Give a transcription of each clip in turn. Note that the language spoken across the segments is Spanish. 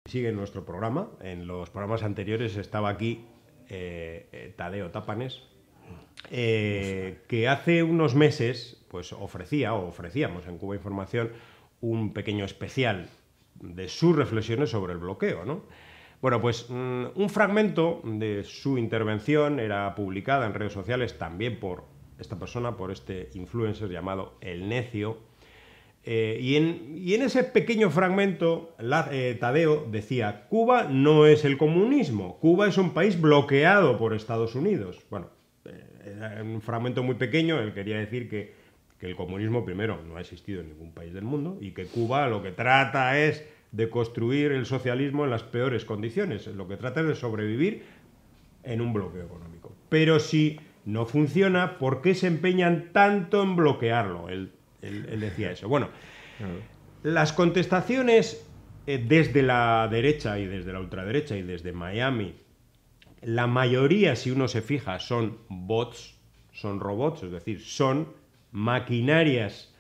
Sigue nuestro programa. En los programas anteriores estaba aquí Tadeo Tapanes, que hace unos meses pues ofrecíamos en Cuba Información un pequeño especial de sus reflexiones sobre el bloqueo, ¿no? Bueno, pues un fragmento de su intervención era publicada en redes sociales también por esta persona, por este influencer llamado El Necio. Y en ese pequeño fragmento, Tadeo decía: Cuba no es el comunismo, Cuba es un país bloqueado por Estados Unidos. Bueno, era un fragmento muy pequeño. Él quería decir que el comunismo, primero, no ha existido en ningún país del mundo, y que Cuba lo que trata es de construir el socialismo en las peores condiciones. Lo que trata es de sobrevivir en un bloqueo económico. Pero si no funciona, ¿por qué se empeñan tanto en bloquearlo? Él decía eso. Bueno, las contestaciones desde la derecha y desde la ultraderecha y desde Miami, la mayoría, si uno se fija, son bots, son robots, es decir, son maquinarias,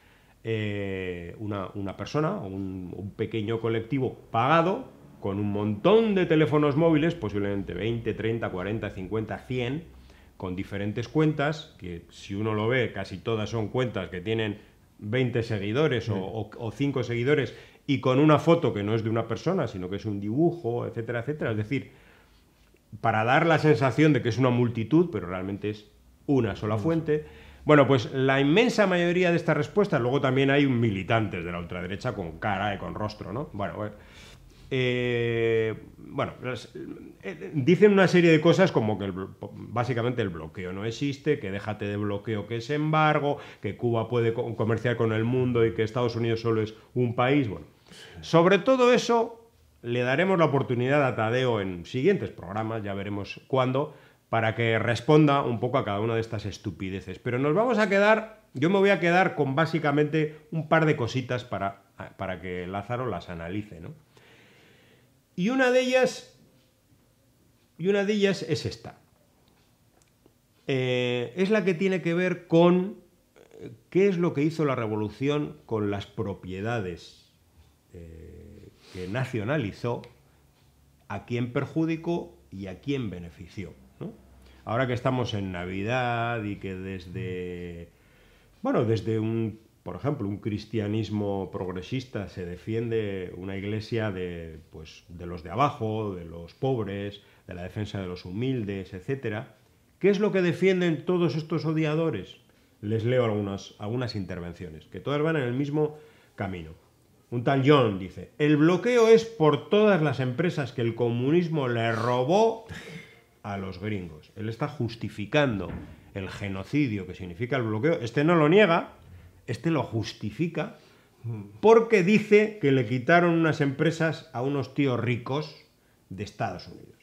una persona o un pequeño colectivo pagado con un montón de teléfonos móviles, posiblemente 20, 30, 40, 50, 100, con diferentes cuentas, que si uno lo ve, casi todas son cuentas que tienen 20 seguidores o 5 seguidores, y con una foto que no es de una persona, sino que es un dibujo, etcétera, etcétera. Es decir, para dar la sensación de que es una multitud, pero realmente es una sola fuente. Bueno, pues la inmensa mayoría de estas respuestas, luego también hay militantes de la ultraderecha con cara y con rostro, ¿no? Dicen una serie de cosas como que básicamente el bloqueo no existe, que déjate de bloqueo, que es embargo, que Cuba puede comerciar con el mundo y que Estados Unidos solo es un país. Bueno, sobre todo eso le daremos la oportunidad a Tadeo en siguientes programas, ya veremos cuándo, para que responda un poco a cada una de estas estupideces. Pero yo me voy a quedar con básicamente un par de cositas para que Lázaro las analice, ¿no? Y una de ellas es esta. Es la que tiene que ver con qué es lo que hizo la revolución con las propiedades que nacionalizó, a quién perjudicó y a quién benefició, ¿no? Ahora que estamos en Navidad y que desde por ejemplo, un cristianismo progresista se defiende una iglesia de los de abajo, de los pobres, de la defensa de los humildes, etcétera. ¿Qué es lo que defienden todos estos odiadores? Les leo algunas intervenciones, que todas van en el mismo camino. Un tal John dice: el bloqueo es por todas las empresas que el comunismo le robó a los gringos. Él está justificando el genocidio que significa el bloqueo. Este no lo niega, este lo justifica, porque dice que le quitaron unas empresas a unos tíos ricos de Estados Unidos.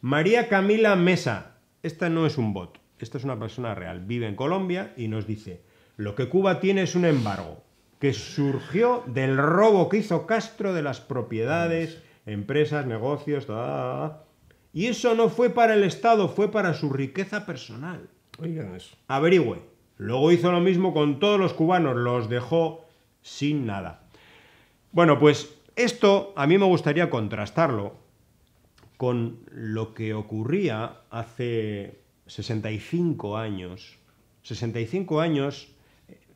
María Camila Mesa, esta no es un bot, esta es una persona real, vive en Colombia y nos dice: lo que Cuba tiene es un embargo que surgió del robo que hizo Castro de las propiedades, empresas, negocios, y eso no fue para el Estado, fue para su riqueza personal. Oigan eso. Averigüe. Luego hizo lo mismo con todos los cubanos, los dejó sin nada. Bueno, pues esto a mí me gustaría contrastarlo con lo que ocurría hace 65 años. 65 años,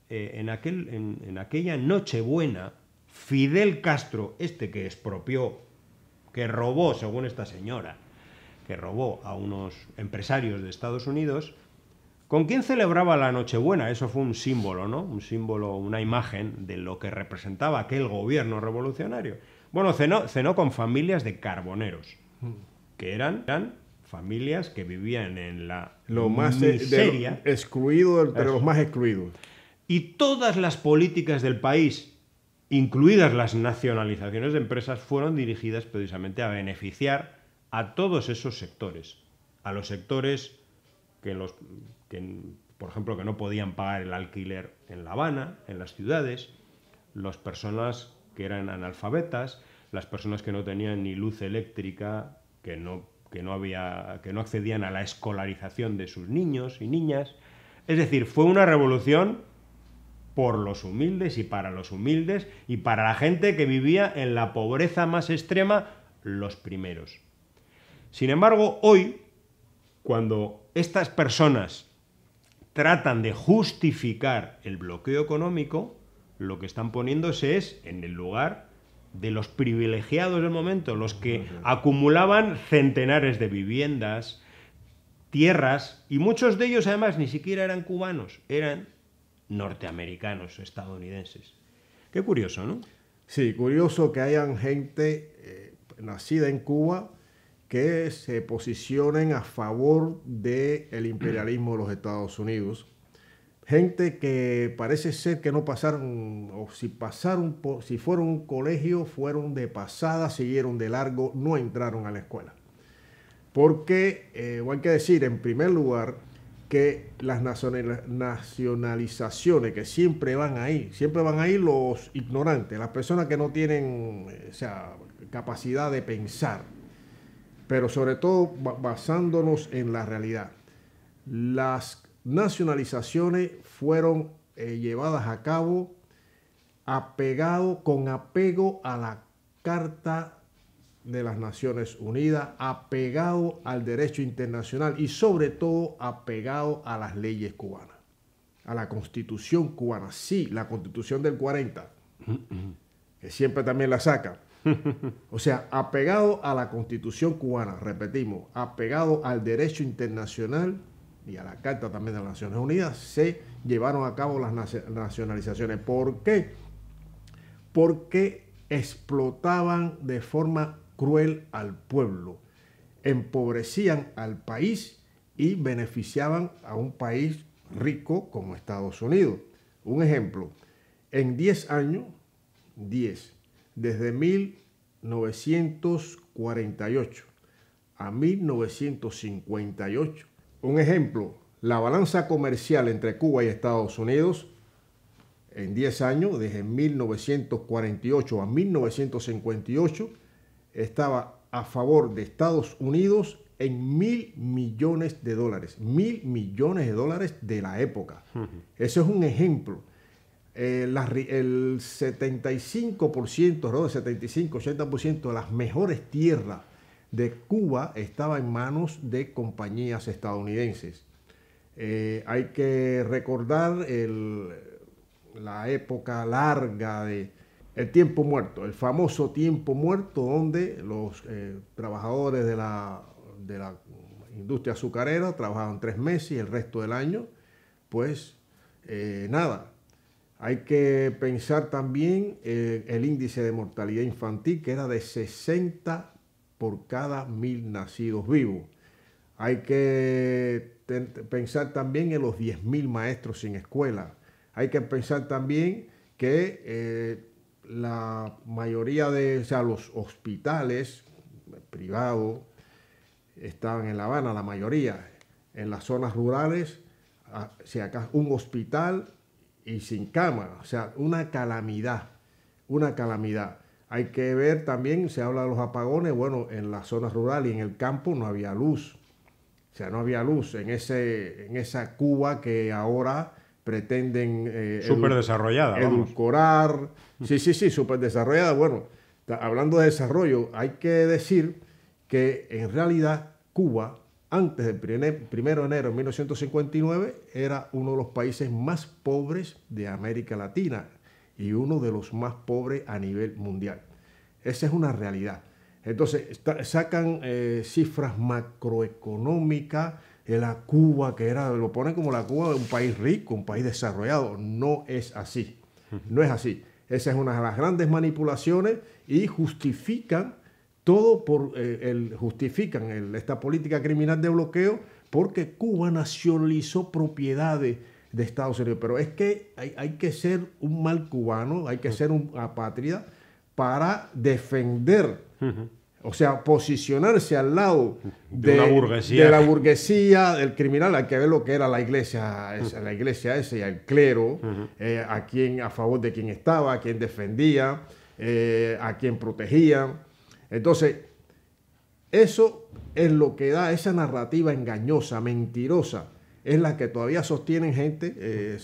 en aquella Nochebuena, Fidel Castro, que expropió, que robó, según esta señora, que robó a unos empresarios de Estados Unidos. ¿Con quién celebraba la Nochebuena? Eso fue un símbolo, ¿no? Un símbolo, una imagen de lo que representaba aquel gobierno revolucionario. Bueno, cenó con familias de carboneros, que eran familias que vivían en la miseria. Excluido entre los más excluidos. Y todas las políticas del país, incluidas las nacionalizaciones de empresas, fueron dirigidas precisamente a beneficiar a todos esos sectores. A los sectores que, por ejemplo, que no podían pagar el alquiler en La Habana, en las ciudades, las personas que eran analfabetas, las personas que no tenían ni luz eléctrica, que no accedían a la escolarización de sus niños y niñas. Es decir, fue una revolución por los humildes y para la gente que vivía en la pobreza más extrema, los primeros. Sin embargo, hoy, cuando estas personas tratan de justificar el bloqueo económico, lo que están poniéndose es en el lugar de los privilegiados del momento, los que acumulaban centenares de viviendas, tierras, y muchos de ellos además ni siquiera eran cubanos, eran norteamericanos, estadounidenses. Qué curioso, ¿no? Sí, curioso que hayan gente nacida en Cuba que se posicionen a favor del imperialismo de los Estados Unidos. Gente que parece ser que no pasaron, o si pasaron, si fueron a un colegio, fueron de pasada, siguieron de largo, no entraron a la escuela. Porque, hay que decir, en primer lugar, que las nacionalizaciones que siempre van ahí los ignorantes, las personas que no tienen capacidad de pensar, pero sobre todo basándonos en la realidad. Las nacionalizaciones fueron llevadas a cabo con apego a la Carta de las Naciones Unidas, apegado al derecho internacional y sobre todo apegado a las leyes cubanas, a la Constitución cubana. Sí, la Constitución del 40, que siempre también la saca. O sea, apegado a la Constitución cubana, repetimos, apegado al derecho internacional y a la Carta también de las Naciones Unidas, se llevaron a cabo las nacionalizaciones. ¿Por qué? Porque explotaban de forma cruel al pueblo, empobrecían al país y beneficiaban a un país rico como Estados Unidos. Un ejemplo, en 10 años, desde 1948 a 1958, un ejemplo, la balanza comercial entre Cuba y Estados Unidos en 10 años, desde 1948 a 1958, estaba a favor de Estados Unidos en $1.000 millones, $1.000 millones de la época. Eso es un ejemplo. El 75%, ¿no? El 75-80% de las mejores tierras de Cuba estaba en manos de compañías estadounidenses. Hay que recordar la época larga de el tiempo muerto, el famoso tiempo muerto, donde los trabajadores de la industria azucarera trabajaban 3 meses y el resto del año, pues nada. Hay que pensar también el índice de mortalidad infantil, que era de 60 por cada 1.000 nacidos vivos. Hay que pensar también en los 10.000 maestros sin escuela. Hay que pensar también que la mayoría de los hospitales privados estaban en La Habana, la mayoría. En las zonas rurales, si acá un hospital y sin cama, o sea, una calamidad. Hay que ver también, se habla de los apagones, bueno, en las zonas rurales y en el campo no había luz. O sea, no había luz en esa Cuba que ahora pretenden súper desarrollada, edulcorar. Sí, súper desarrollada. Bueno, hablando de desarrollo, hay que decir que en realidad Cuba, antes del 1 de enero de 1959, era uno de los países más pobres de América Latina y uno de los más pobres a nivel mundial. Esa es una realidad. Entonces, sacan cifras macroeconómicas de la Cuba, lo ponen como la Cuba de un país rico, un país desarrollado. No es así. No es así. Esa es una de las grandes manipulaciones y justifican todo esta política criminal de bloqueo porque Cuba nacionalizó propiedades de Estados Unidos. Pero es que hay que ser un mal cubano, hay que ser un apátrida para defender, o sea, posicionarse al lado de la burguesía, del criminal. Hay que ver lo que era la iglesia esa y el clero, a favor de quién estaba, a quién defendía, a quién protegía. Entonces, eso es lo que da esa narrativa engañosa, mentirosa, es la que todavía sostienen gente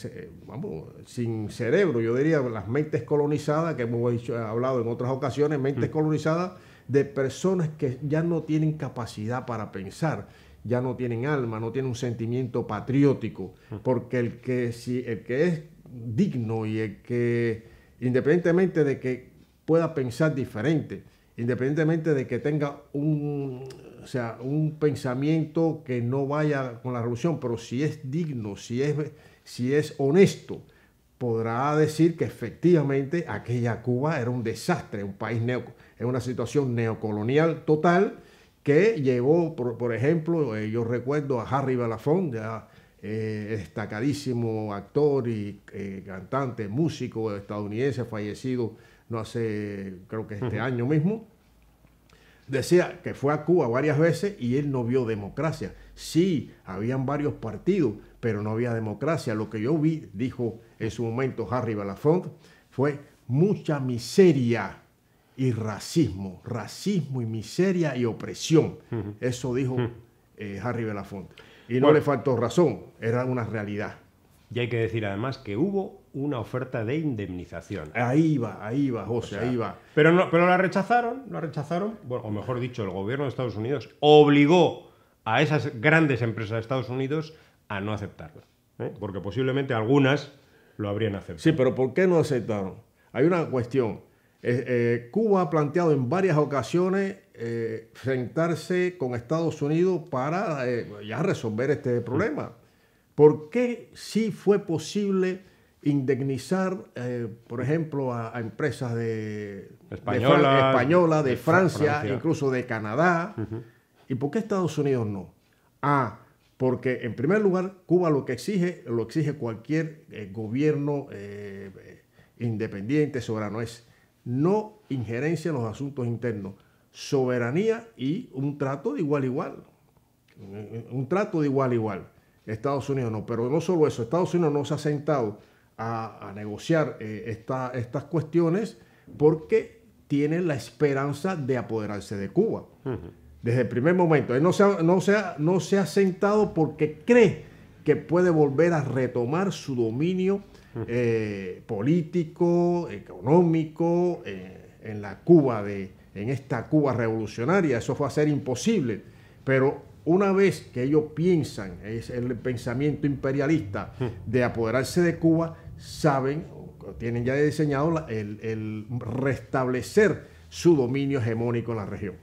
sin cerebro. Yo diría las mentes colonizadas, que hemos hablado en otras ocasiones, mentes colonizadas de personas que ya no tienen capacidad para pensar, ya no tienen alma, no tienen un sentimiento patriótico, porque el que es digno y el que, independientemente de que pueda pensar diferente, independientemente de que tenga un pensamiento que no vaya con la revolución, pero si es digno, si es honesto, podrá decir que efectivamente aquella Cuba era un desastre, un país en una situación neocolonial total, que llevó, por ejemplo, yo recuerdo a Harry Belafonte, destacadísimo actor y cantante, músico estadounidense, fallecido no hace, creo que este año mismo, decía que fue a Cuba varias veces y él no vio democracia. Sí, habían varios partidos, pero no había democracia. Lo que yo vi, dijo en su momento Harry Belafonte, fue mucha miseria y racismo y miseria y opresión. Eso dijo Harry Belafonte. Y no le faltó razón, era una realidad. Y hay que decir además que hubo una oferta de indemnización. Ahí va, José, o sea, ahí va. Pero la rechazaron, bueno, o mejor dicho, el gobierno de Estados Unidos obligó a esas grandes empresas de Estados Unidos a no aceptarla, porque posiblemente algunas lo habrían aceptado. Sí, pero ¿por qué no aceptaron? Hay una cuestión. Cuba ha planteado en varias ocasiones sentarse con Estados Unidos para ya resolver este problema. ¿Por qué sí fue posible indemnizar, por ejemplo, a empresas españolas, de Francia, incluso de Canadá? ¿Y por qué Estados Unidos no? Porque en primer lugar, Cuba lo exige cualquier gobierno independiente, soberano, es no injerencia en los asuntos internos, soberanía y un trato de igual a igual. Un trato de igual a igual. Estados Unidos no, pero no solo eso, Estados Unidos no se ha sentado a negociar estas cuestiones porque tiene la esperanza de apoderarse de Cuba. Desde el primer momento, él no se ha sentado porque cree que puede volver a retomar su dominio político, económico, en la Cuba en esta Cuba revolucionaria. Eso fue a ser imposible, pero una vez que ellos piensan, es el pensamiento imperialista de apoderarse de Cuba, saben, tienen ya diseñado el restablecer su dominio hegemónico en la región.